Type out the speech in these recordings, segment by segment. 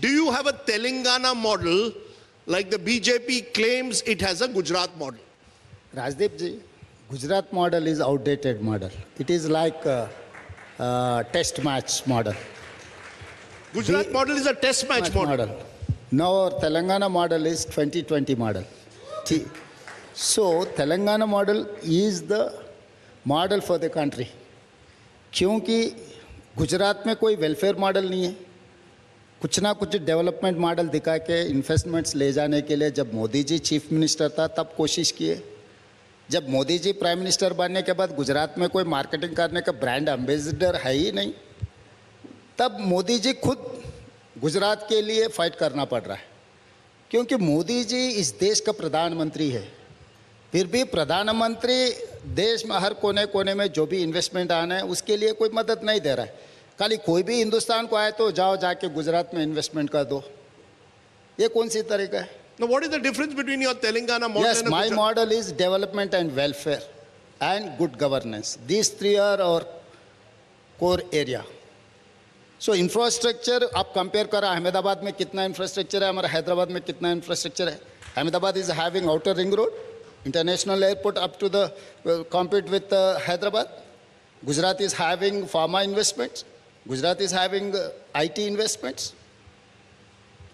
Do you have a Telangana model like the BJP claims it has a Gujarat model? Rajdeep ji, Gujarat model is outdated model. It is like a test match model. Gujarat model is a test match model. Now our Telangana model is 2020 model. So Telangana model is the model for the country. क्योंकि गुजरात में कोई welfare model नहीं है, कुछ ना कुछ development model दिखा के इन्वेस्टमेंट्स ले जाने के लिए जब मोदी जी चीफ मिनिस्टर था तब कोशिश किए। जब मोदी जी प्राइम मिनिस्टर बनने के बाद गुजरात में कोई मार्केटिंग करने का ब्रांड एम्बेसडर है ही नहीं, तब मोदी जी खुद गुजरात के लिए फाइट करना पड़ रहा है। क्योंकि मोदी जी इस देश का प्रधानमंत्री है, फिर भी प्रधानमंत्री देश में हर कोने कोने में जो भी इन्वेस्टमेंट आना है उसके लिए कोई मदद नहीं दे रहा है। खाली कोई भी हिंदुस्तान को आए तो जाओ जाके गुजरात में इन्वेस्टमेंट कर दो, ये कौन सी तरीका है? Now, what is the difference between your Telangana model Yes, and a my Gujarat? model is development and welfare and good governance. These three are our core area. So infrastructure आप compare करो, अहमदाबाद में कितना infrastructure है, हमारा हैदराबाद में कितना infrastructure है। Ahmedabad is having outer ring road, international airport up to the compete with Hyderabad. Gujarat is having pharma investments. Gujarat is having IT investments.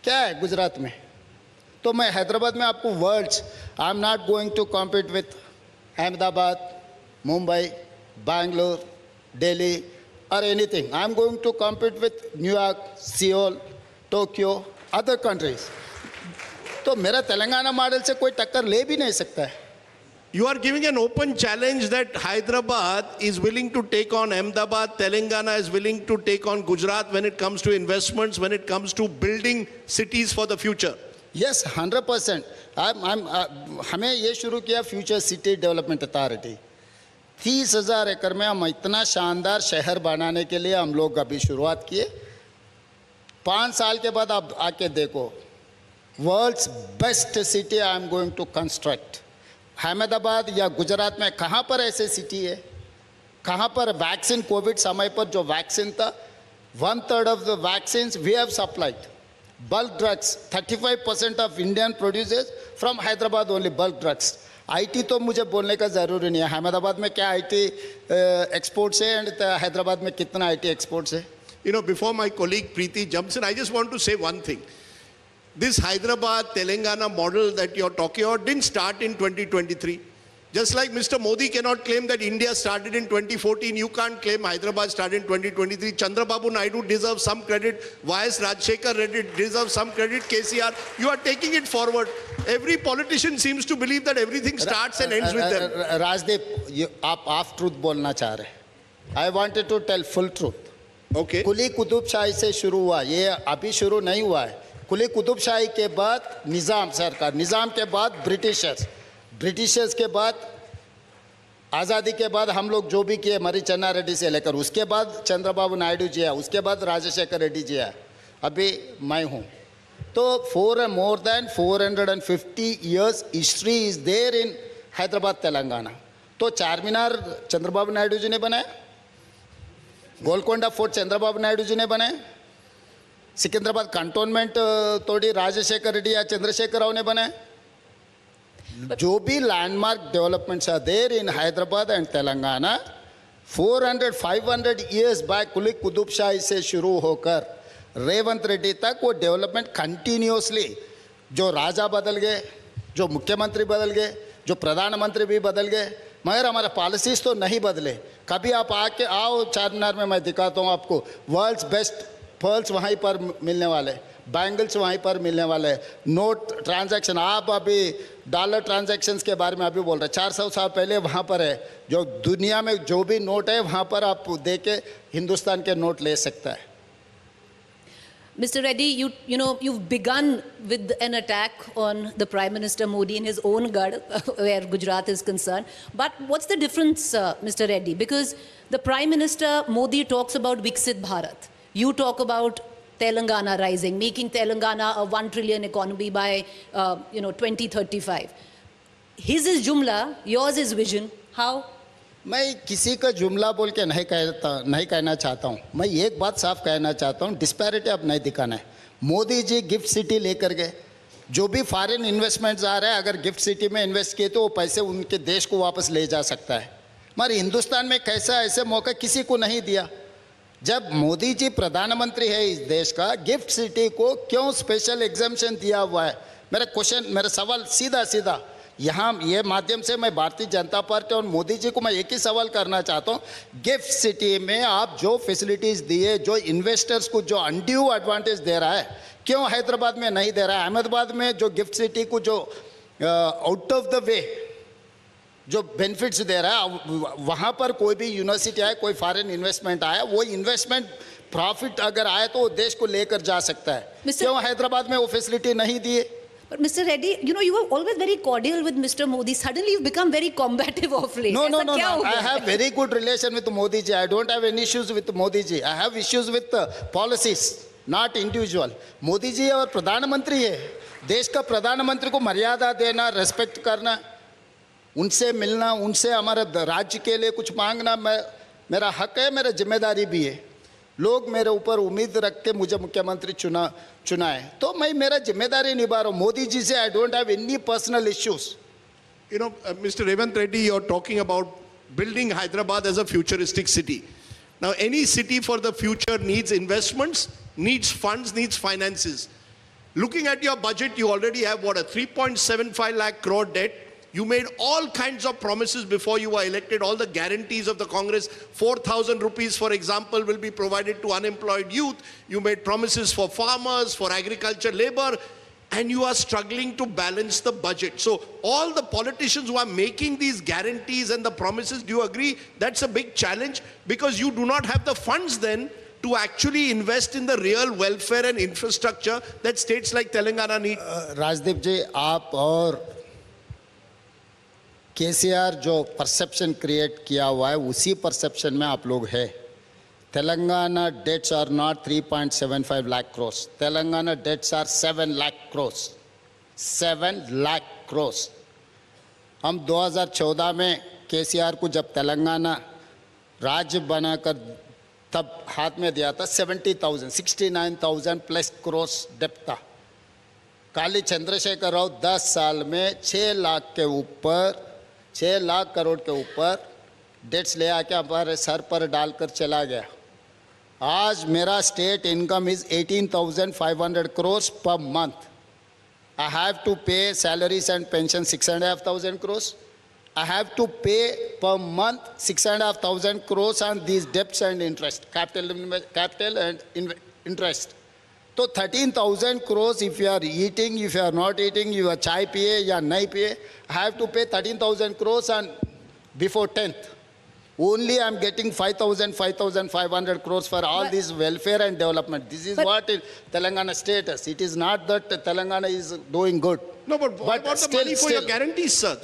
क्या है गुजरात में? तो मैं हैदराबाद में आपको words, I am not going to compete with Ahmedabad, Mumbai, Bangalore, Delhi और anything. I am going to compete with New York, Seoul, Tokyo, other countries. तो मेरा तेलंगाना मॉडल से कोई टक्कर ले भी नहीं सकता है. You are giving an open challenge that Hyderabad is willing to take on Ahmedabad, Telangana is willing to take on Gujarat when it comes to investments, when it comes to building cities for the future. Yes 100%. हमें ये शुरू किया future city development authority. 30,000 एकड़ में हम इतना शानदार शहर बनाने के लिए हम लोग अभी शुरुआत किए. 5 साल के बाद आप आके देखो, world's best city I am going to construct. Ahmedabad या गुजरात में कहाँ पर ऐसे सिटी है? कहाँ पर वैक्सीन, कोविड समय पर जो वैक्सीन था, 1/3 of the vaccine we have supplied. Bulk drugs, 35% of Indian produces from Hyderabad only, bulk drugs. IT तो मुझे बोलने का ज़रूरी नहीं है. अहमदाबाद में क्या IT एक्सपोर्ट्स है एंड हैदराबाद में कितना IT एक्सपोर्ट्स है? You know, before my colleague Preeti jumps in, I just want to say one thing. This Hyderabad, Telangana model that you're talking about didn't start in 2023. Just like Mr. Modi cannot claim that India started in 2014, you can't claim Hyderabad started in 2023. Chandrababu Naidu deserves some credit. YS Rajshekar Reddy deserves some credit. KCR, you are taking it forward. Every politician seems to believe that everything starts and ends with them. Rajdeep, आप half truth बोलना चाह रहे हैं. I wanted to tell full truth. Okay. कुली कुतुबशाही से शुरू हुआ, ये अभी शुरू नहीं हुआ है. कुली कुतुबशाही के बाद निज़ाम सरकार, निज़ाम के बाद ब्रिटिशर्स के बाद आज़ादी के बाद हम लोग जो भी किए, मरी चन्ना रेड्डी से लेकर, उसके बाद चंद्रबाबू नायडू जी आया, उसके बाद राजशेखर रेड्डी जी आया, अभी मैं हूँ. तो more than 450 years history is there in Hyderabad Telangana. तो चार मीनार चंद्रबाबू नायडू जी ने बनाया, गोलकोंडा फोर्ट चंद्रबाबू नायडू जी ने बनाया, सिकंदराबाद कंटोनमेंट तोड़ी राजशेखर रेड्डी या चंद्रशेखर राव ने बनाया. जो भी landmark developments are there in Hyderabad and Telangana, 400-500 years back Quli Qutb Shahi से शुरू होकर रेवंत रेड्डी तक वो डेवलपमेंट कंटिन्यूसली, जो राजा बदल गए, जो मुख्यमंत्री बदल गए, जो प्रधानमंत्री भी बदल गए, मगर हमारे पॉलिसीज़ तो नहीं बदले. कभी आप आके आओ चार मीनार में, मैं दिखाता हूँ आपको. वर्ल्ड्स बेस्ट पर्ल्स वहीं पर मिलने वाले, बैंगल्स वहीं पर मिलने वाले, नोट ट्रांजैक्शन, आप अभी डॉलर ट्रांजैक्शंस के बारे में अभी बोल रहे हैं, 400 साल पहले वहाँ पर है. जो दुनिया में जो भी नोट है वहाँ पर आप दे के हिंदुस्तान के नोट ले सकता है. Mr. Reddy, you've begun with an attack on the Prime Minister Modi in his own Garh, where Gujarat is concerned. But what's the difference, Mr. Reddy? Because the Prime Minister Modi talks about Viksit Bharat. You talk about Telangana rising, making Telangana a 1 trillion economy by 2035. His is Jumla, yours is vision. How? मैं किसी का जुमला बोल के नहीं कहना चाहता हूँ. मैं एक बात साफ कहना चाहता हूँ, डिस्पैरिटी अब नहीं दिखाना है. मोदी जी गिफ्ट सिटी लेकर गए, जो भी फॉरेन इन्वेस्टमेंट्स आ रहे हैं अगर गिफ्ट सिटी में इन्वेस्ट किए तो वो पैसे उनके देश को वापस ले जा सकता है। मगर हिंदुस्तान में कैसा ऐसे मौका किसी को नहीं दिया। जब मोदी जी प्रधानमंत्री है इस देश का, गिफ्ट सिटी को क्यों स्पेशल एग्जाम्पशन दिया हुआ है? मेरा सवाल सीधा सीधा यहाँ ये माध्यम से मैं भारतीय जनता पार्टी और मोदी जी को मैं एक ही सवाल करना चाहता हूँ, गिफ्ट सिटी में आप जो फैसिलिटीज़ दिए, जो इन्वेस्टर्स को जो अनड्यू एडवांटेज दे रहा है, क्यों हैदराबाद में नहीं दे रहा है? अहमदाबाद में जो गिफ्ट सिटी को जो आउट ऑफ द वे जो बेनिफिट्स दे रहा है, वहाँ पर कोई भी यूनिवर्सिटी आए, कोई फॉरेन इन्वेस्टमेंट आया, वो इन्वेस्टमेंट प्रॉफिट अगर आए तो वो देश को लेकर जा सकता है। क्यों हैदराबाद में वो फैसिलिटी नहीं दिए? But Mr. Reddy, you know, you were always very cordial with Mr. Modi. Suddenly you've become very combative of late. No. ऐसा क्या हो I गया? have very good relation with Modi ji. I don't have any issues with Modi ji. I have issues with policies, not individual. Modi ji और प्रधानमंत्री है, देश का प्रधानमंत्री को मर्यादा देना, रेस्पेक्ट करना, उनसे मिलना, उनसे हमारे राज्य के लिए कुछ मांगना मेरा हक है, मेरा जिम्मेदारी भी है। लोग मेरे ऊपर उम्मीद रख के मुझे मुख्यमंत्री चुना है, तो मैं मेरा जिम्मेदारी निभा रहा हूँ। मोदी जी से I don't have any personal issues. You know, Mr. Revant Reddy, you're talking about building Hyderabad as a futuristic city. Now, any city for the future needs investments, needs funds, needs finances. Looking at your budget, you already have what, a 3.75 lakh crore debt. You made all kinds of promises before you were elected, all the guarantees of the Congress. 4,000 rupees, for example, will be provided to unemployed youth. You made promises for farmers, for agriculture labor, and you are struggling to balance the budget. So all the politicians who are making these guarantees and the promises, do you agree that's a big challenge? Because you do not have the funds then to actually invest in the real welfare and infrastructure that states like Telangana need. Rajdeep ji, आप और केसीआर जो perception create किया हुआ है उसी perception में आप लोग हैं। Telangana debts are not 3.75 lakh crores, Telangana debts are 7 lakh crores, 7 lakh crores. हम 2014 में केसीआर को जब तेलंगाना राज्य बनाकर तब हाथ में दिया था, 69,000 प्लस क्रोर्स डेप्थ था। काली चंद्रशेखर राव 10 साल में 6 लाख करोड़ के ऊपर डेट्स ले आके हमारे सर पर डालकर चला गया। आज मेरा state income is 18,500 crores per month. I have to pay salaries and pension 6,500 crores. I have to pay per month 6,500 crores on these debts and interest, capital and interest. So 13,000 crores if you are eating, if you are not eating, you are chai piye ya nahi piye, I have to pay 13,000 crores on before 10th. Only I am getting 5,500 crores for all this welfare and development. This is what in Telangana status. It is not that Telangana is doing good. No, but what about the money for your guarantees, sir?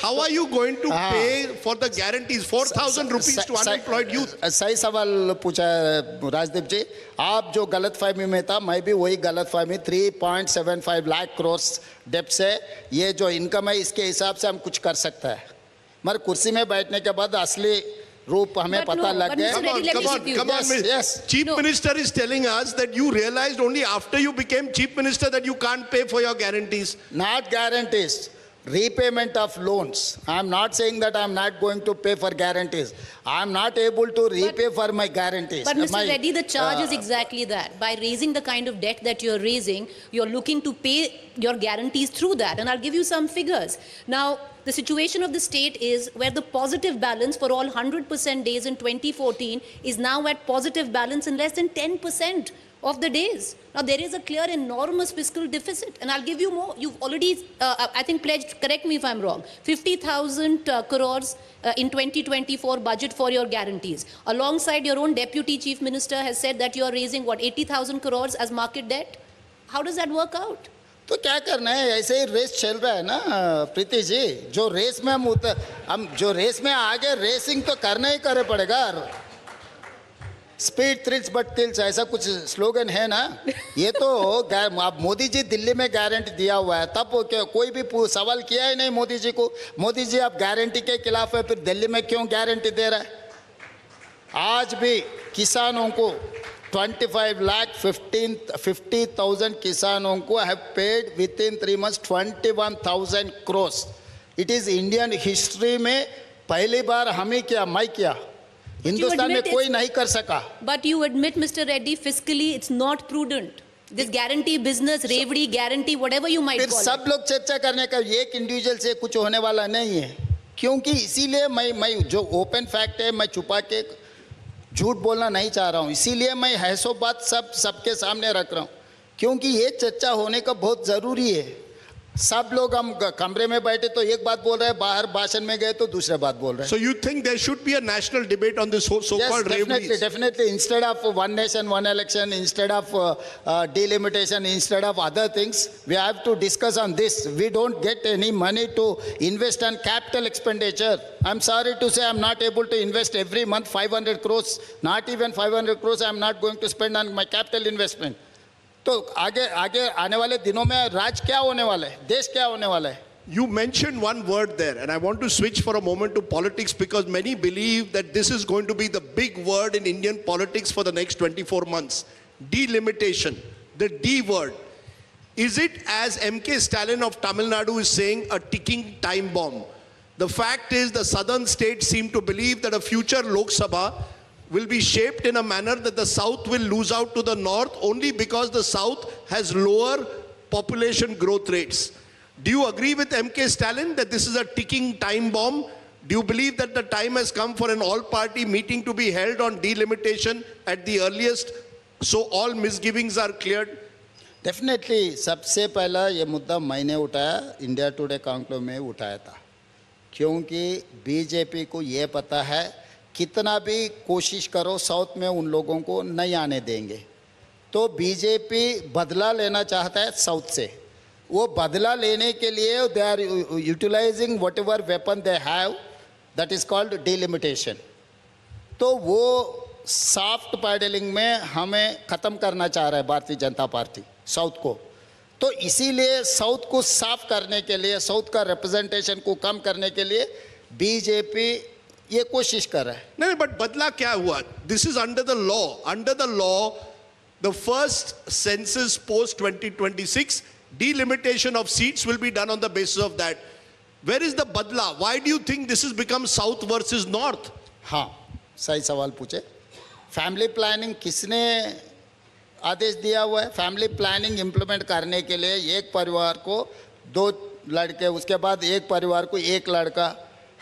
How are you going to pay for the guarantees? 4,000 rupees to unemployed youth. सही सवाल पूछा है राजदीप जी। आप जो गलतफहमी में था, मैं भी वही गलतफहमी, 3.75 लाख crores डेप्ट से ये जो इनकम है इसके हिसाब से हम कुछ कर सकता है, मगर कुर्सी में बैठने के बाद असली रूप हमें पता लग गया। Come on, yes. Chief Minister is telling us that you realized only after you became Chief Minister that you can't pay for your guarantees. Not guarantees, repayment of loans. I am not saying that I am not going to pay for guarantees. I am not able to repay for my guarantees. But Mr. Reddy, the charge is exactly that. By raising the kind of debt that you're raising, you're looking to pay your guarantees through that. And I'll give you some figures. Now, the situation of the state is where the positive balance for all 100% days in 2014 is now at positive balance in less than 10% of the days. Now, there is a clear enormous fiscal deficit. And I'll give you more. You've already, I think, pledged, correct me if I'm wrong, 50,000 crores in 2024 budget for your guarantees. Alongside, your own Deputy Chief Minister has said that you're raising, what, 80,000 crores as market debt? How does that work out? तो क्या करना है, ऐसे ही race चल रहा है ना प्रीति जी। जो रेस में हम जो रेस में आगे, रेसिंग तो करना ही करे पड़ेगा। स्पीड थ्रिल्स बट टिल्स, ऐसा कुछ स्लोगन है ना। ये तो आप मोदी जी दिल्ली में गारंटी दिया हुआ है, तब कोई भी सवाल किया ही नहीं मोदी जी को। मोदी जी आप गारंटी के खिलाफ है, फिर दिल्ली में क्यों गारंटी दे रहा है? आज भी किसानों को 25 lakh 50,000 किसानों को have paid within 3 months 21,000 crores. It is Indian history में पहली बार हमें किया, मैं किया. हिंदुस्तान में admit कोई नहीं कर सका. But you admit, Mr. Reddy, fiscally it's not prudent. This guarantee business, Revdi guarantee, whatever you might फिर call सब it. लोग चर्चा करने का एक इंडिविजुअल से कुछ होने वाला नहीं है, क्योंकि इसीलिए मैं जो ओपन फैक्ट है मैं छुपा के झूठ बोलना नहीं चाह रहा हूँ, इसीलिए मैं हैसो बात सबके सामने रख रहा हूँ, क्योंकि ये चर्चा होने का बहुत ज़रूरी है. सब लोग हम कमरे में बैठे तो एक बात बोल रहे हैं, बाहर भाषण में गए तो दूसरे बात बोल रहे हैं. So you think there should be a national debate on this whole Yes, so-called Revdis? definitely. Instead of one nation, one election, instead of delimitation, instead of other things, we have to discuss on this. We don't get any money to invest on capital expenditure. I'm sorry to say I'm not able to invest every month 500 crores. Not even 500 crores I'm not going to spend on my capital investment. तो आगे आने वाले दिनों में राज क्या होने वाला है, देश क्या होने वाला है. You mentioned one word there, and I want to switch for a moment to politics because many believe that this is going to be the big word in Indian politics for the next 24 months. Delimitation, the D word. Is it, as MK Stalin of Tamil Nadu is saying, a ticking time bomb? The fact is the southern states seem to believe that a future Lok Sabha will be shaped in a manner that the south will lose out to the north only because the south has lower population growth rates. Do you agree with MK Stalin that this is a ticking time bomb? Do you believe that the time has come for an all-party meeting to be held on delimitation at the earliest so all misgivings are cleared? Definitely सबसे पहला ये मुद्दा मैंने उठाया, India today conclave में उठाया था, क्योंकि बीजेपी को ये पता है कितना भी कोशिश करो साउथ में उन लोगों को नहीं आने देंगे. तो बीजेपी बदला लेना चाहता है साउथ से. वो बदला लेने के लिए they are utilising whatever weapon they have, that is called delimitation. तो वो सॉफ्ट पैडलिंग में हमें ख़त्म करना चाह रहा है भारतीय जनता पार्टी साउथ को. तो इसीलिए साउथ को साफ करने के लिए, साउथ का रिप्रेजेंटेशन को कम करने के लिए बीजेपी ये कोशिश कर रहा है. नहीं, बट बदला क्या हुआ? This is under the law. Under the law, the first census post 2026, delimitation of seats will be done on the basis of that. Where is the badla? Why do you think this has become south versus north? हाँ, सही सवाल पूछे. Family planning किसने आदेश दिया हुआ है? Family planning implement करने के लिए एक परिवार को 2 लड़के, उसके बाद एक परिवार को 1 लड़का,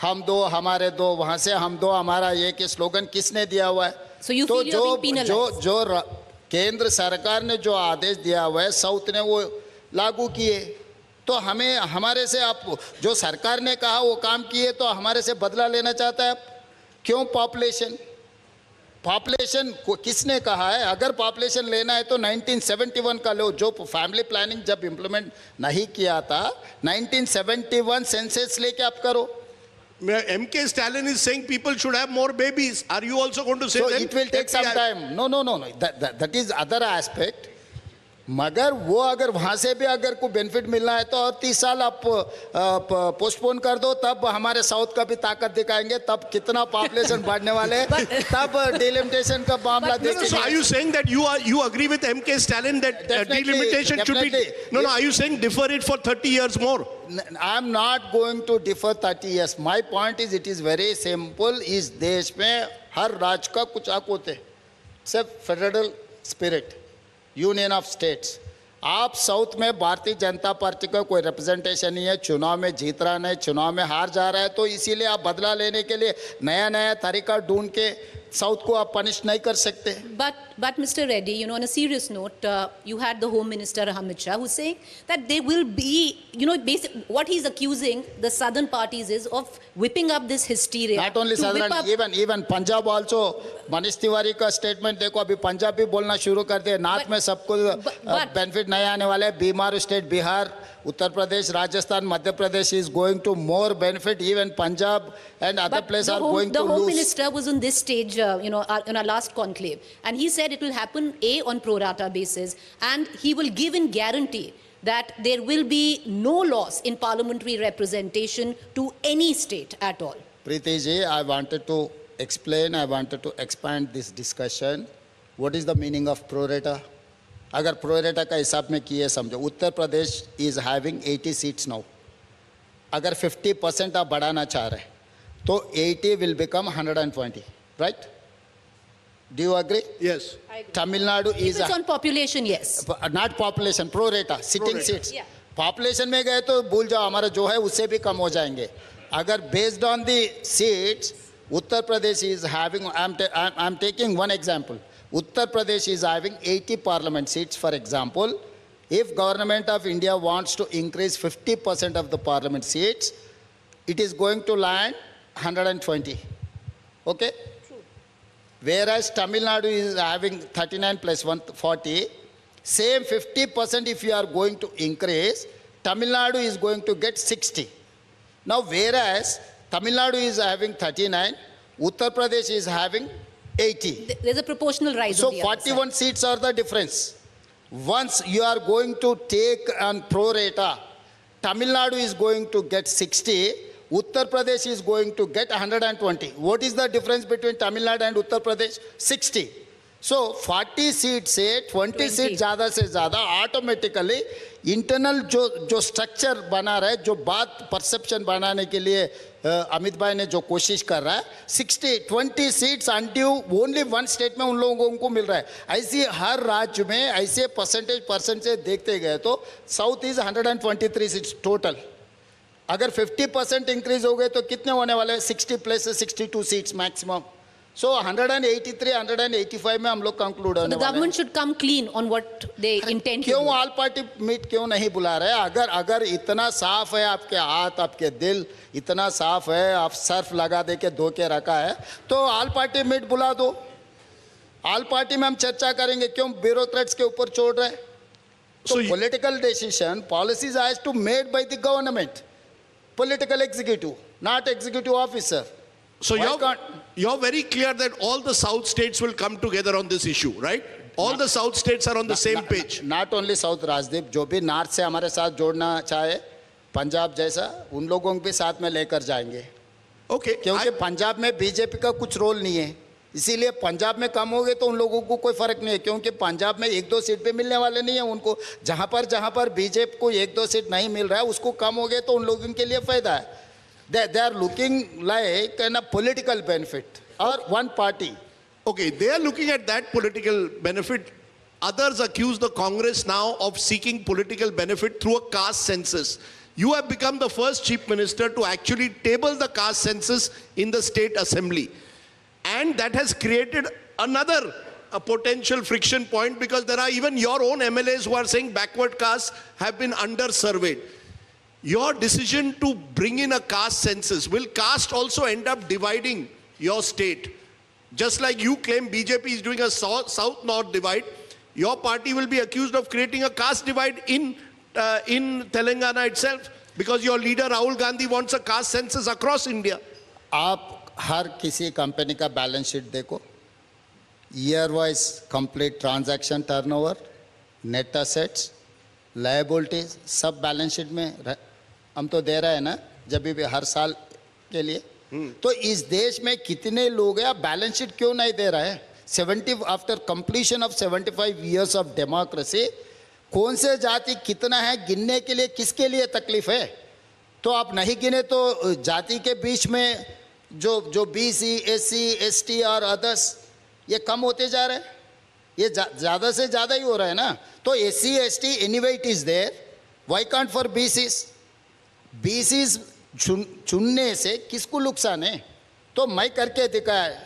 हम 2 हमारे 2, वहाँ से हम 2 हमारा 1, ये स्लोगन किसने दिया हुआ है? So you तो feel you're being penalized? जो केंद्र सरकार ने जो आदेश दिया हुआ है साउथ ने वो लागू किए. तो हमें हमारे से आप जो सरकार ने कहा वो काम किए, तो हमारे से बदला लेना चाहता है. क्यों? पॉपुलेशन को किसने कहा है? अगर पॉपुलेशन लेना है तो 1971 का लो, जो फैमिली प्लानिंग जब इम्प्लीमेंट नहीं किया था 1971 सेंसस लेके आप करो. MK Stalin is saying people should have more babies. Are you also going to say So that? it will take some time. No. That is other aspect. मगर वो अगर वहाँ से भी अगर को बेनिफिट मिलना है तो और 30 साल आप पोस्टपोन कर दो, तब हमारे साउथ का भी ताकत दिखाएंगे, तब कितना पॉपुलेशन बढ़ने वाले हैं, तब डिलिमिटेशन का मामला देखेंगे. So are you saying that you agree with MK Stalin that delimitation should be? No. Are you saying defer it for 30 years more? I am not going to defer 30 years. My point is it is very simple. इस देश में हर राज्य का कुछ हक होते हैं. सिर्फ federal spirit, union of states. आप साउथ में भारतीय जनता पार्टी का कोई रिप्रेजेंटेशन नहीं है, चुनाव में जीत रहा नहीं, चुनाव में हार जा रहा है, तो इसीलिए आप बदला लेने के लिए नया तरीका ढूंढ के साउथ को आप पनिश नहीं कर सकते. But Mr. Reddy, on a serious note, you had the Home Minister Amit Shah who's saying that there will be, what he's accusing the southern parties is of whipping up this hysteria. Not only to whip southern, up- even Punjab also. Manish Tiwari का statement देखो, अभी पंजाब भी बोलना शुरू कर दिया. North में सबको बेनिफिट नहीं आने वाला है. बीमार state Bihar, Uttar Pradesh, Rajasthan, Madhya Pradesh is going to more benefit. Even Punjab and other But places the are home, going the to Home lose. Minister was on this stage, in our last conclave, and he said it will happen on pro rata basis, and he will give in guarantee that there will be no loss in parliamentary representation to any state at all. Preeti ji, I wanted to explain, I wanted to expand this discussion. What is the meaning of pro rata? अगर pro rata का हिसाब में किए समझो, Uttar Pradesh is having 80 seats now. अगर 50% आप बढ़ाना चाह रहे तो 80 will become 120, right? Do you agree? Yes. Tamil Nadu If is it's on population, yes. Not population, pro rata, sitting Pro rata. Seats. Yeah. Population में गए तो भूल जाओ, हमारा जो है उससे भी कम हो जाएंगे. अगर based on the seats, Uttar Pradesh is having, I am taking one example. Uttar Pradesh is having 80 parliament seats for example. If government of India wants to increase 50% of the parliament seats, it is going to land 120. Okay? True. Whereas Tamil Nadu is having 39 plus 140. Same 50% if you are going to increase, Tamil Nadu is going to get 60. Now whereas Tamil Nadu is having 39, Uttar Pradesh is having 80. There's a proportional rise. So on the other side. 41 seats are the difference. Once you are going to take on pro rata, Tamil Nadu is going to get 60, Uttar Pradesh is going to get 120. What is the difference between Tamil Nadu and Uttar Pradesh? 60. So 40 seat से 20 seat ज़्यादा से ज़्यादा automatically internal जो structure बना रहा है, जो बात परसेप्शन बनाने के लिए अमित भाई ने जो कोशिश कर रहा है, 20 seats undue only one state में उन लोगों को मिल रहा है. ऐसी हर राज्य में ऐसे परसेंटेज देखते गए तो साउथ इज 123 सीट्स टोटल. अगर 50% इंक्रीज हो गए तो कितने होने वाले हैं? 60 प्लस 62 सीट्स मैक्सिमम. सो 183, 185 में हम लोग कंक्लूड होने The वाले हैं. government should come clean on what they intend to क्यों do. ऑल पार्टी मीट क्यों नहीं बुला रहे? अगर इतना साफ है आपके हाथ, आपके दिल इतना साफ है, आप सर्फ लगा दे के धो के रखा है, तो ऑल पार्टी मीट बुला दो. ऑल पार्टी में हम चर्चा करेंगे. क्यों ब्यूरोक्रेट्स के ऊपर छोड़ रहे? So तो you- political decision, policies has to made by the government, political executive, not executive officer. So Why you're very clear that all the South states will come together on this issue, right? All the South states are on the same page. Not only south, Rajdeep, जो भी north से हमारे साथ जोड़ना चाहे, पंजाब जैसा, उन लोगों को भी साथ में लेकर जाएंगे. Okay. क्योंकि पंजाब में बीजेपी का कुछ रोल नहीं है, इसीलिए पंजाब में कम हो गए तो उन लोगों को कोई फर्क नहीं है. क्योंकि पंजाब में 1-2 सीट पे मिलने वाले नहीं है उनको. जहां पर बीजेपी को 1-2 सीट नहीं मिल रहा है, उसको कम हो गए तो उन लोगों के लिए फायदा है. They are looking like a political benefit or one party. Okay, they are looking at that political benefit. Others accuse the Congress now of seeking political benefit through a caste census. You have become the first chief minister to actually table the caste census in the state assembly. And that has created another potential friction point, because there are even your own MLAs who are saying backward castes have been under-surveyed. Your decision to bring in a caste census, will caste also end up dividing your state? Just like you claim BJP is doing a south-north divide, your party will be accused of creating a caste divide in Telangana itself, because your leader Rahul Gandhi wants a caste census across India. आप हर किसी company का balance sheet देखो, year wise complete transaction turnover, net assets, liabilities, सब balance sheet में हम तो दे रहे हैं ना, जब भी हर साल के लिए. तो इस देश में कितने लोग हैं, आप बैलेंस शीट क्यों नहीं दे रहे हैं? 70 after completion of 75 years of democracy, कौन से जाति कितना है गिनने के लिए किसके लिए तकलीफ है? तो आप नहीं गिने तो जाति के बीच में जो BC, SC, ST और अदर्स, ये कम होते जा रहे हैं. ये ज़्यादा से ज़्यादा ही हो रहा है ना. तो SC, ST anyway it is there, why can't for BCs? BCs चुनने से किसको नुकसान है? तो मैं करके दिखाया.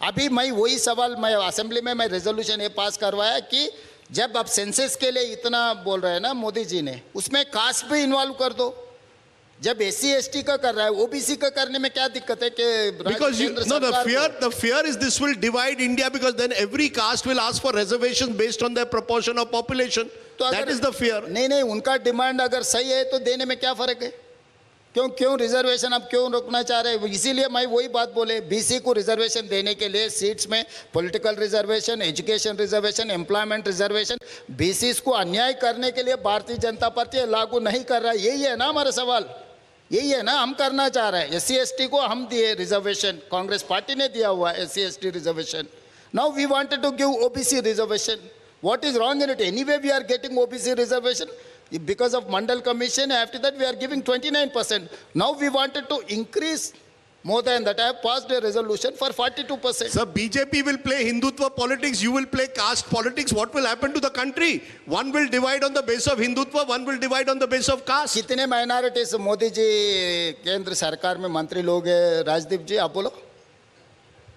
अभी मैं वही सवाल, मैं असेंबली में मैं रेजोल्यूशन ये पास करवाया कि जब आप सेंसस के लिए इतना बोल रहे हैं ना मोदी जी ने, उसमें कास्ट भी इन्वॉल्व कर दो. जब SC, ST का कर रहा है, OBC का करने में क्या दिक्कत है? कि Because केंद्र सरकार the fear is this will divide India, because then every caste will ask for reservations based on their proportion of population. तो That अगर- is the fear. नहीं, उनका डिमांड अगर सही है तो देने में क्या फर्क है? क्यों रिजर्वेशन आप क्यों रोकना चाह रहे हैं? इसीलिए मैं वही बात बोले, BC को रिजर्वेशन देने के लिए सीट्स में political reservation, education reservation, employment reservation, BCs को अन्याय करने के लिए भारतीय जनता पार्टी लागू नहीं कर रहा है. यही है ना हमारा सवाल, यही है ना हम करना चाह रहे हैं. SC, ST को हम दिए रिजर्वेशन, कांग्रेस पार्टी ने दिया हुआ है SC, ST reservation. Now we wanted to give OBC reservation. What is wrong in it? Anyway, we are getting OBC reservation. Because of Mandal Commission, after that we are giving 29%. Now we wanted to increase more than that. I have passed a resolution for 42%. Sir, BJP will play Hindutva politics, you will play caste politics. What will happen to the country? One will divide on the basis of Hindutva, one will divide on the basis of caste. कितने minorities Modi ji केंद्र सरकार में मंत्री लोग हैं? राजदीप जी आप बोलो,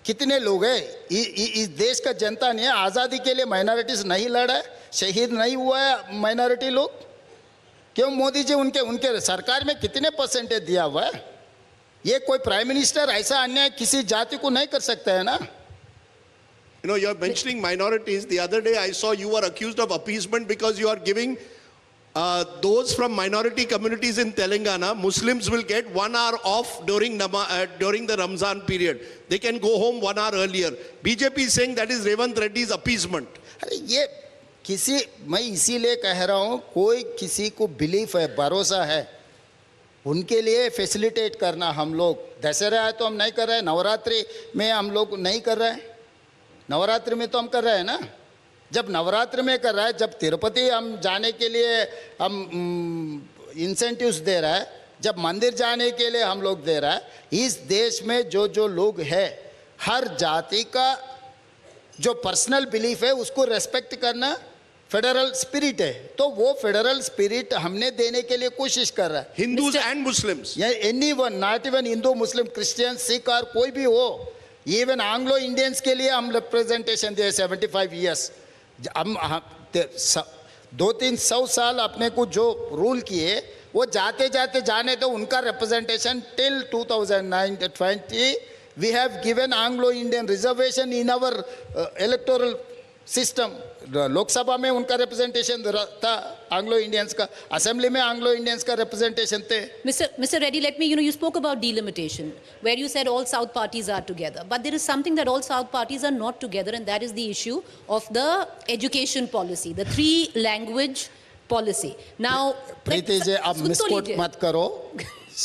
कितने लोग हैं? इस देश का जनता ने आज़ादी के लिए माइनॉरिटीज नहीं लड़ा है, शहीद नहीं हुआ है माइनॉरिटी लोग? क्यों मोदी जी उनके सरकार में कितने परसेंटेज दिया हुआ है? ये कोई प्राइम मिनिस्टर ऐसा अन्याय किसी जाति को नहीं कर सकता है ना? You know, you're mentioning minorities. The other day I saw you were accused of appeasement because you are giving those from minority communities in Telangana, Muslims will get 1 hour off during the Ramzan period. They can go home 1 hour earlier. BJP is saying that is Revant Reddy's appeasement. अरे ये किसी, मैं इसीलिए कह रहा हूँ, कोई किसी को बिलीफ है, भरोसा है, उनके लिए फैसिलिटेट करना. हम लोग दशहरा है तो हम नहीं कर रहे हैं, नवरात्रि में हम लोग नहीं कर रहे हैं, नवरात्रि में तो हम कर रहे हैं ना. जब नवरात्रि में कर रहा है, जब तिरुपति हम जाने के लिए हम इंसेंटिव्स दे रहा है, जब मंदिर जाने के लिए हम लोग दे रहा है, इस देश में जो जो लोग हैं, हर जाति का जो पर्सनल बिलीफ है उसको रेस्पेक्ट करना फेडरल स्पिरिट है. तो वो फेडरल स्पिरिट हमने देने के लिए कोशिश कर रहा है. Hindus and Muslims. या anyone, not even Hindu, Muslim, Christian, Sikh और कोई भी हो, इवन एंग्लो इंडियंस के लिए हम रिप्रेजेंटेशन दिए 75 ईयर्स. हम 200-300 साल अपने को जो रूल किए वो जाते जाते जाने तो उनका representation till 2020 we have given Anglo Indian reservation in our electoral system. Lok Sabha में उनका रिप्रेजेंटेशन था एंग्लो इंडियंस का, असेंबली में एंग्लो इंडियंस का रिप्रेजेंटेशन थे. Mr. Reddy, let me, you spoke about delimitation, where you said all South parties are together. But there is something that all South parties are not together, and that is the issue of the education policy, the 3-language policy. Now, Preeti ji आप सुन तो misquote लीजिए. मत करो.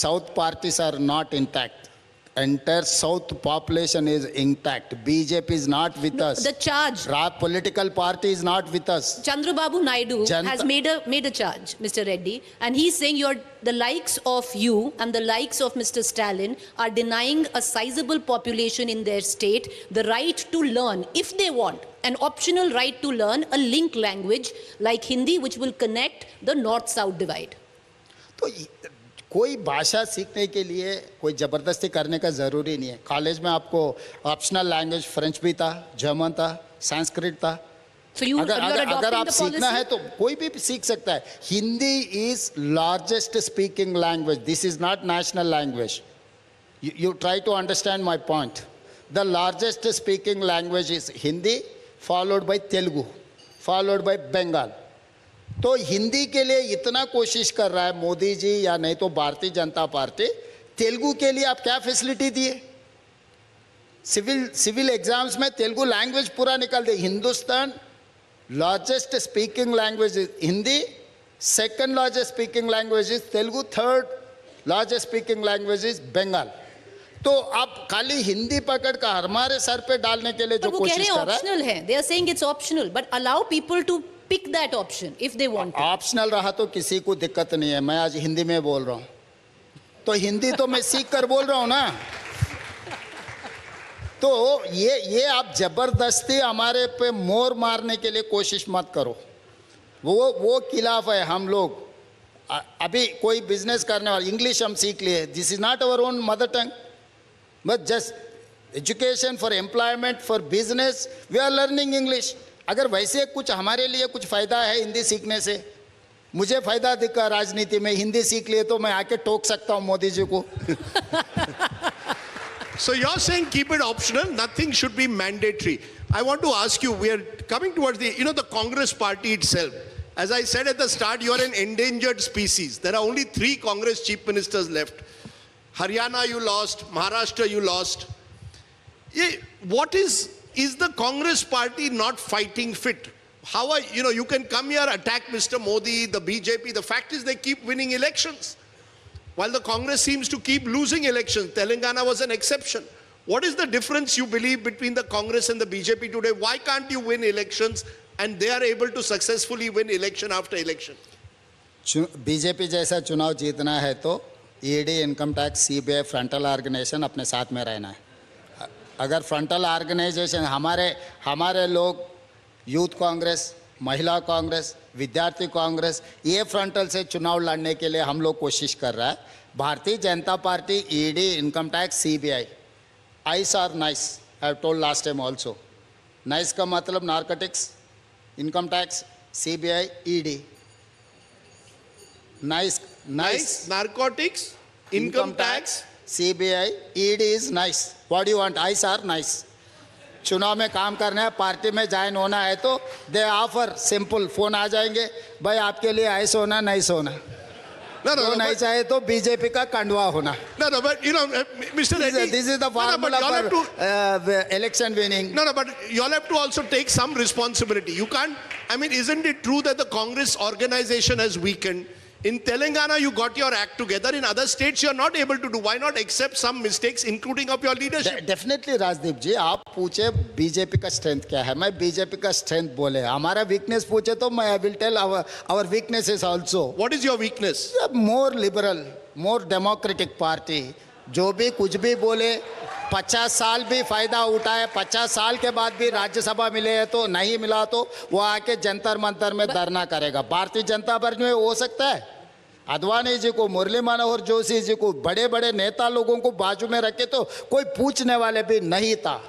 South parties are not intact. Entire South population is intact. BJP is not with us. The charge. Political party is not with us. Chandrababu Naidu has made a charge, Mr. Reddy, and he's saying the likes of you and the likes of Mr. Stalin are denying a sizable population in their state the right to learn, if they want, an optional right to learn a link language like Hindi, which will connect the North-South divide. तो कोई भाषा सीखने के लिए कोई ज़बरदस्ती करने का ज़रूरी नहीं है. कॉलेज में आपको ऑप्शनल लैंग्वेज फ्रेंच भी था, जर्मन था, संस्कृत था. So you are अगर adopting आप the सीखना है policy? तो कोई भी सीख सकता है. Hindi is largest speaking language. This is not national language. You try to understand my point. The largest speaking language is Hindi, followed by Telugu, followed by Bengal. तो हिंदी के लिए इतना कोशिश कर रहा है मोदी जी या नहीं तो भारतीय जनता पार्टी. तेलुगु के लिए आप क्या फैसिलिटी दिए? सिविल एग्जाम्स में तेलुगु लैंग्वेज पूरा निकाल दे. Hindustan largest speaking language is Hindi, second largest speaking language is Telugu, third largest speaking language is Bengal. तो आप खाली हिंदी पकड़ कर हमारे सर पे डालने के लिए जो But वो कह रहे कोशिश हैं कर रहा है, optional है. They are saying it's optional, but allow people to pick that option if they want to. Optional रहा तो किसी को दिक्कत नहीं है. मैं आज हिंदी में बोल रहा हूँ तो हिंदी तो मैं सीख कर बोल रहा हूँ ना. तो ये आप जबरदस्ती हमारे पे मोर मारने के लिए कोशिश मत करो. वो खिलाफ है हम लोग. अभी कोई बिजनेस करने वाला इंग्लिश हम सीख लिए. This is not our own mother tongue, but just education for employment for business we are learning English. अगर वैसे कुछ हमारे लिए कुछ फ़ायदा है हिंदी सीखने से, मुझे फ़ायदा दिखा राजनीति में, हिंदी सीख लिए तो मैं आके टोक सकता हूँ मोदी जी को. So you're saying keep it optional, nothing should be mandatory. I want to ask you, we are coming towards the Congress party itself. As I said at the start, you are an endangered species. There are only 3 Congress chief ministers left. Haryana you lost, Maharashtra you lost. What is the Congress party not fighting fit? How are, you can come here, attack Mr. Modi, the BJP. The fact is they keep winning elections, while the Congress seems to keep losing elections. Telangana was an exception. What is the difference you believe between the Congress and the BJP today? Why can't you win elections and they are able to successfully win election after election? BJP जैसा चुनाव जीतना है तो ED, income tax, CBI, frontal organisation अपने साथ में रहना है। अगर फ्रंटल ऑर्गेनाइजेशन हमारे लोग यूथ कांग्रेस, महिला कांग्रेस, विद्यार्थी कांग्रेस, ये फ्रंटल से चुनाव लड़ने के लिए हम लोग कोशिश कर रहा है। Bharatiya Janata Party, ED, income tax, CBI, ICE are NICE, I have told last time also. NICE का मतलब narcotics, income tax, CBI, ED. Nice. Narcotics, income tax. CBI, ED is nice. What do you want? Ice are nice. चुनाव में काम करना है, party में join होना है तो दे ऑफर सिंपल, फोन आ जाएंगे, भाई आपके लिए आइस होना, नाइस होना। No, नहीं चाहे तो बीजेपी का कंडवा होना। No, but you know, Mr. Reddy, This is the formula for election winning. No, but you all have to also take some responsibility. You can't, I mean, isn't it true that the Congress organization has weakened? In Telangana, you got your act together. In other states, you're not able to do. Why not accept some mistakes, including of your leadership? Definitely Rajdeep ji, आप पूछे BJP का strength क्या है, मैं BJP का strength बोले, हमारा weakness पूछे तो मैं I will tell our weaknesses also. What is your weakness? More liberal, more democratic party, जो भी कुछ भी बोले, 50 साल भी फायदा उठाए, 50 साल के बाद भी राज्यसभा मिले है तो नहीं मिला तो वो आके जंतर मंतर में धरना करेगा। भारतीय जनता पार्टी में हो सकता है, अडवाणी जी को, मुरली मनोहर जोशी जी को, बड़े बड़े नेता लोगों को बाजू में रखे तो कोई पूछने वाले भी नहीं था।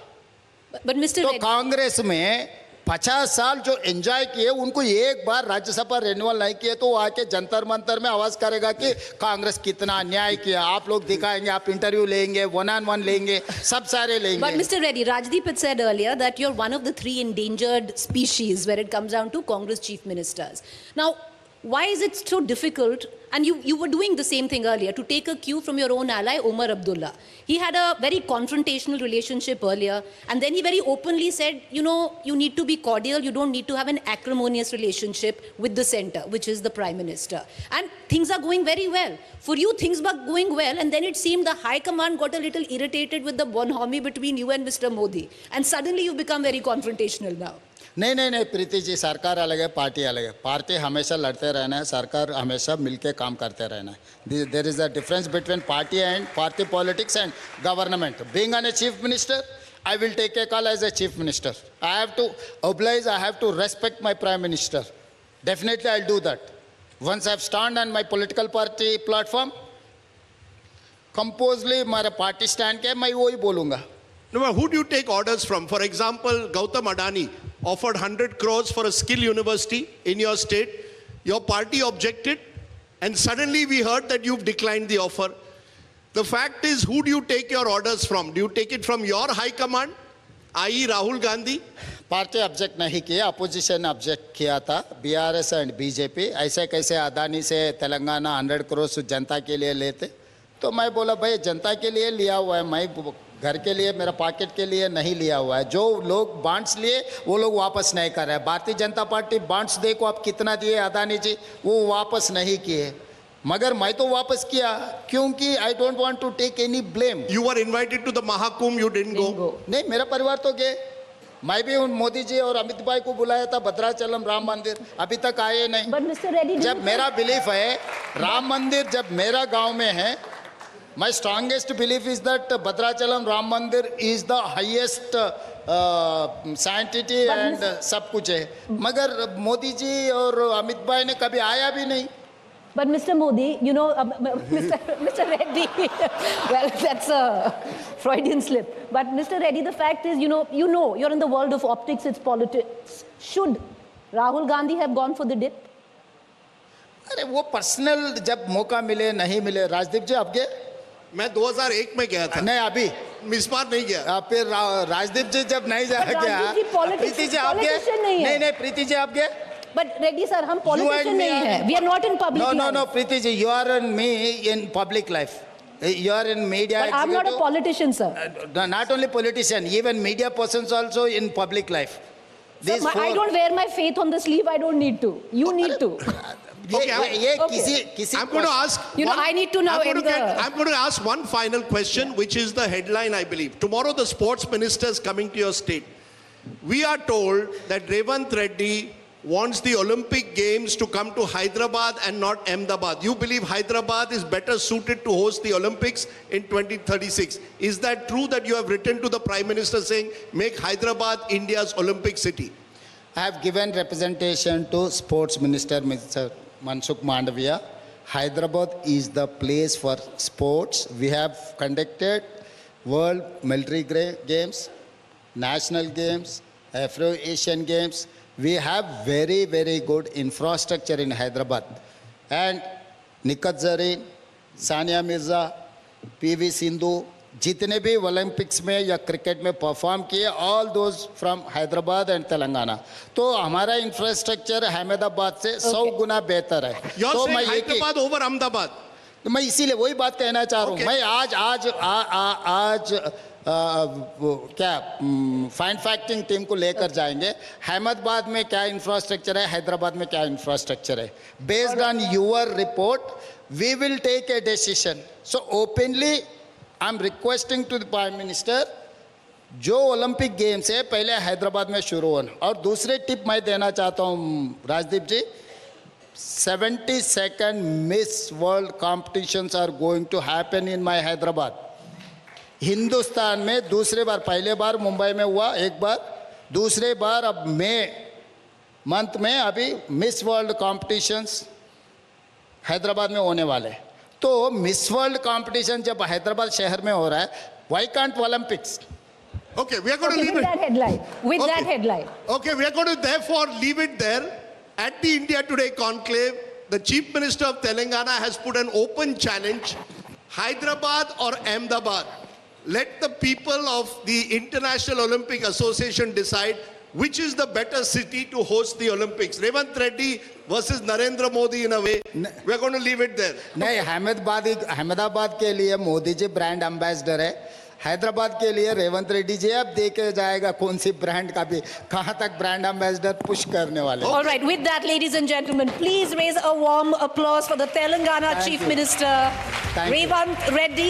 But Mr. तो Reddy, कांग्रेस में 50 साल जो एंजॉय किए, उनको एक बार राज्यसभा रिन्यूअल नहीं किए तो वो आके जंतर मंतर में आवाज करेगा कि कांग्रेस कितना अन्याय किया। आप लोग दिखाएंगे, आप इंटरव्यू लेंगे, 1-on-1 लेंगे, सब सारे लेंगे। But Mr. Reddy, Rajdeep had said earlier that you're one of the 3 endangered species when it comes down to Congress chief ministers. Now, why is it so difficult? And you were doing the same thing earlier, to take a cue from your own ally, Omar Abdullah. He had a very confrontational relationship earlier, and then he very openly said, you know, you need to be cordial, you don't need to have an acrimonious relationship with the center, which is the Prime Minister. And things are going very well. For you, things were going well, and then it seemed the High Command got a little irritated with the bonhomie between you and Mr. Modi. And suddenly you've become very confrontational now. नहीं प्रीति जी, सरकार अलग है, party अलग है। Party हमेशा लड़ते रहना है, सरकार हमेशा मिलके काम करते रहना है। There is a difference between party and party politics and government. Being an chief minister, I will take a call as a chief minister. I have to oblige, I have to respect my prime minister. Definitely I'll do that. Once I've stand on my political party platform, composedly मेरा party stand के मैं वही बोलूँगा। No, but who do you take orders from? For example, Gautam Adani offered 100 crores for a skill university in your state. Your party objected, and suddenly we heard that you've declined the offer. The fact is, who do you take your orders from? Do you take it from your high command, i.e. Rahul Gandhi? Party object नहीं किया, opposition object किया था, BRS and BJP. ऐसे कैसे अदानी से तेलंगाना 100 करोड़ जनता के लिए लेते? तो मैं बोला भाई जनता के लिए लिया हुआ है, मैं घर के लिए, मेरा पॉकेट के लिए नहीं लिया हुआ है। जो लोग बॉन्ड्स लिए वो लोग वापस नहीं कर रहे हैं। भारतीय जनता पार्टी बॉन्ड्स देखो आप कितना दिए अदानी जी, वो वापस नहीं किए, मगर मैं तो वापस किया क्योंकि I don't want to take any blame. You were invited to the Mahakumbh, you didn't go. नहीं, मेरा परिवार तो गए, मैं भी उन मोदी जी और अमित भाई को बुलाया था भद्राचलम राम मंदिर, अभी तक आए नहीं। But Mr. Reddy, जब मेरा बिलीफ है राम मंदिर जब मेरा गांव में है, my strongest belief is that Bhadrachalam Ram Mandir is the highest sanctity and सब कुछ है, मगर मोदी जी और अमित भाई ने कभी आया भी नहीं। But Mr. Modi, you know, Mr. Reddy, well, that's a Freudian slip. But Mr. Reddy, the fact is, you know, you're in the world of optics, it's politics. Should Rahul Gandhi have gone for the dip? अरे वो personal जब मौका मिले नहीं मिले। राजदीप जी आप गए? मैं 2001 में गया था। नहीं, अभी इस बार नहीं गया। फिर राजदीप जी जब नहीं जा But गया, राजदीप जी प्रीति जी आप गए? politician नहीं है। नहीं प्रीति जी आप गए? But Reddy sir, हम You and politician me नहीं are- है. We are not in public life. No, Preeti ji, you are and me in public life. You are in media. But I'm not a executive. politician, sir. Not only politician, even media persons also in public life. Sir, These I four- don't wear my faith on the sleeve. I don't need to. You need to. ये किसी I'm going to ask. You know, I need to now I'm going end the- I'm going to ask one final question, which is the headline, I believe. Tomorrow, the sports minister is coming to your state. We are told that Revant Reddy wants the Olympic Games to come to Hyderabad and not Ahmedabad. You believe Hyderabad is better suited to host the Olympics in 2036. Is that true that you have written to the Prime Minister saying, make Hyderabad India's Olympic city? I have given representation to Sports Minister Mr. Mansukh Mandavia. Hyderabad is the place for sports. We have conducted World Military Games, National Games, Afro-Asian Games. We have very, very good infrastructure in Hyderabad. And Nikat Zareen, Sania Mirza, PV Sindhu, जितने भी Olympics में या cricket में perform किए all those from Hyderabad and Telangana तो हमारा infrastructure Ahmedabad से 100 गुना बेहतर है You're तो saying Hyderabad over Ahmedabad. तो मैं इसीलिए वही बात कहना चाह रहा हूँ Okay. मैं आज क्या फाइन फैक्टिंग टीम को लेकर जाएंगे अहमदाबाद में क्या इंफ्रास्ट्रक्चर है हैदराबाद में क्या इंफ्रास्ट्रक्चर है based on your report we will take a decision so openly I am requesting to the prime minister जो ओलंपिक गेम्स है पहले हैदराबाद में शुरू होना और दूसरे टिप मैं देना चाहता हूँ राजदीप जी 72nd Miss World competitions are going to happen in my Hyderabad. Hindustan में दूसरे बार पहले बार मुंबई में हुआ एक बार दूसरे बार अब मई मंथ में अभी मिस वर्ल्ड कॉम्पिटिशन्स हैदराबाद में होने वाले तो मिस वर्ल्ड कॉम्पिटिशन जब हैदराबाद शहर में हो रहा है why can't Olympics Okay, we are going to Okay, leave with it. that headline. With Okay. that headline. Okay, we are going to therefore leave it there. At the India Today conclave, the Chief Minister of Telangana has put an open challenge, Hyderabad or Ahmedabad. Let the people of the International Olympic Association decide which is the better city to host the Olympics. Revant Reddy versus Narendra Modi in a way. We are going to leave it there. नहीं अहमदाबाद के लिए Modi ji brand ambassador है हैदराबाद के लिए रेवंत रेड्डी जी अब देखे जाएगा कौन सी ब्रांड का भी कहाँ तक ब्रांड एम्बेसडर पुश करने वाले All right, with that, ladies and gentlemen, please raise a warm applause for the Telangana Thank Chief you. Minister, Thank you. Revant Reddy.